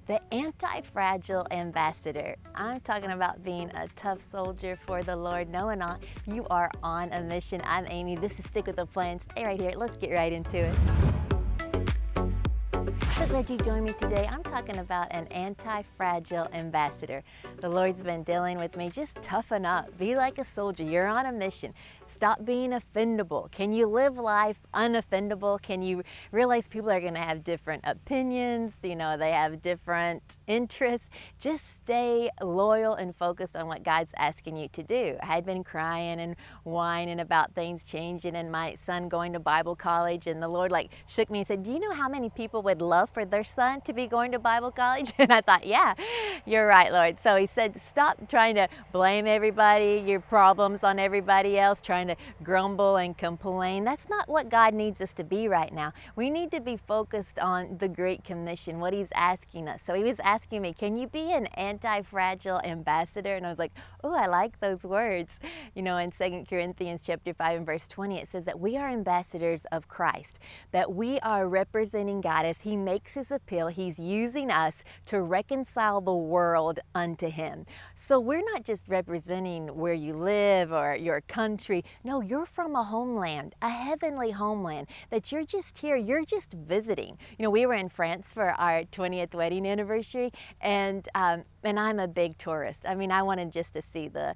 The anti-fragile ambassador. I'm talking about being a tough soldier for the Lord. No and not, you are on a mission. I'm Amy. This is Stick with the Plan. Stay right here. Let's get right into it. So glad you joined me today. I'm talking about an anti-fragile ambassador. The Lord's been dealing with me. Just toughen up. Be like a soldier. You're on a mission. Stop being offendable. Can you live life unoffendable? Can you realize people are going to have different opinions? You know, they have different interests. Just stay loyal and focused on what God's asking you to do. I had been crying and whining about things changing and my son going to Bible college, and the Lord shook me and said, do you know how many people would love for their son to be going to Bible college? And I thought, yeah, you're right, Lord. So he said, stop trying to blame everybody, your problems on everybody else, trying to grumble and complain. That's not what God needs us to be right now. We need to be focused on the Great Commission, what He's asking us. So He was asking me, can you be an anti-fragile ambassador? And I was like, oh, I like those words. You know, in 2 Corinthians chapter 5 and verse 20, it says that we are ambassadors of Christ, that we are representing God as He makes His appeal. He's using us to reconcile the world unto Him. So we're not just representing where you live or your country. No, you're from a homeland, a heavenly homeland, that you're just here, you're just visiting. You know, we were in France for our 20th wedding anniversary, and I'm a big tourist. I mean, I wanted just to see the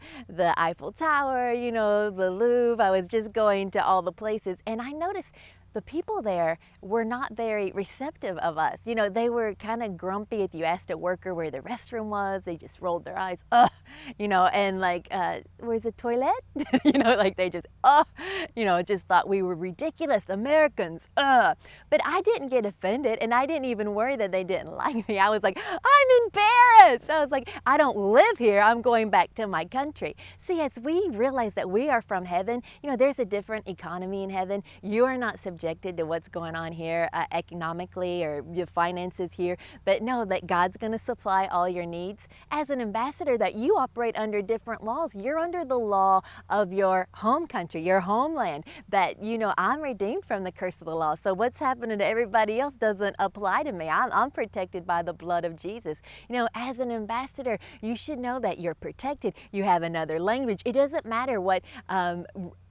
Eiffel Tower, you know, the Louvre. I was just going to all the places, and I noticed the people there were not very receptive of us. You know, they were kind of grumpy. If you asked a worker where the restroom was, they just rolled their eyes, you know, and where's the toilet? You know, they just, you know, just thought we were ridiculous Americans, But I didn't get offended, and I didn't even worry that they didn't like me. I was like, I'm embarrassed. I was like, I don't live here. I'm going back to my country. See, as we realize that we are from heaven, you know, there's a different economy in heaven. You are not subjected to what's going on here economically or your finances here, but know that God's going to supply all your needs. As an ambassador, that you operate under different laws. You're under the law of your home country, your homeland, that, you know, I'm redeemed from the curse of the law. So what's happening to everybody else doesn't apply to me. I'm protected by the blood of Jesus. You know, as an ambassador, you should know that you're protected. You have another language. It doesn't matter what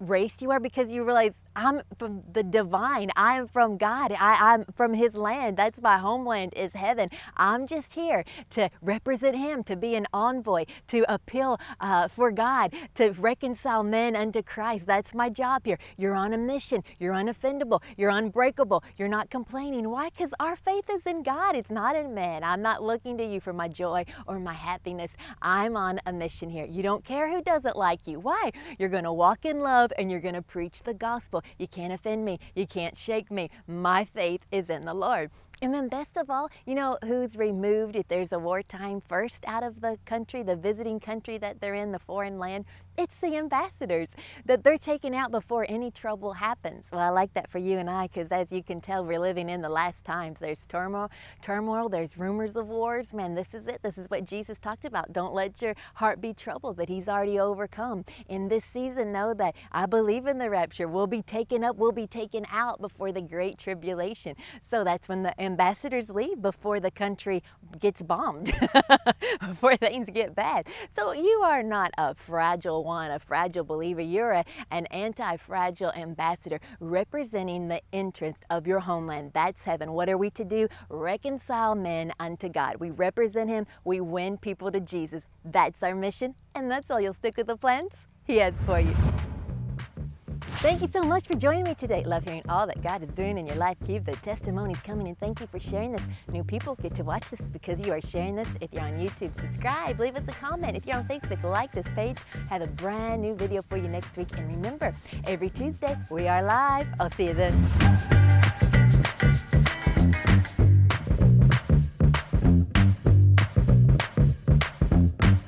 race you are, because you realize I'm from the divine. I'm from God. I'm from His land. That's my homeland, is heaven. I'm just here to represent Him, to be an envoy, to appeal for God, to reconcile men unto Christ. That's my job here. You're on a mission. You're unoffendable. You're unbreakable. You're not complaining. Why? Because our faith is in God. It's not in man. I'm not looking to you for my joy or my happiness. I'm on a mission here. You don't care who doesn't like you. Why? You're going to walk in love, and you're going to preach the gospel. You can't offend me. You can't shake me. My faith is in the Lord. And then best of all, you know who's removed if there's a wartime first out of the country, the visiting country that they're in, the foreign land? It's the ambassadors, that they're taken out before any trouble happens. Well, I like that for you and I, because as you can tell, we're living in the last times. There's turmoil, there's rumors of wars. Man, this is it. This is what Jesus talked about. Don't let your heart be troubled, but He's already overcome. In this season, know that I believe in the rapture. We'll be taken up, we'll be taken out before the great tribulation. So that's when the ambassadors leave, before the country gets bombed, before things get bad. So you are not a fragile one, a fragile believer. You're an anti-fragile ambassador representing the interest of your homeland. That's heaven. What are we to do? Reconcile men unto God. We represent Him. We win people to Jesus. That's our mission, and that's all. You'll stick with the plans He has for you. Thank you so much for joining me today. Love hearing all that God is doing in your life. Keep the testimonies coming, and thank you for sharing this. New people get to watch this because you are sharing this. If you're on YouTube, subscribe, leave us a comment. If you're on Facebook, like this page. Have a brand new video for you next week. And remember, every Tuesday we are live. I'll see you then.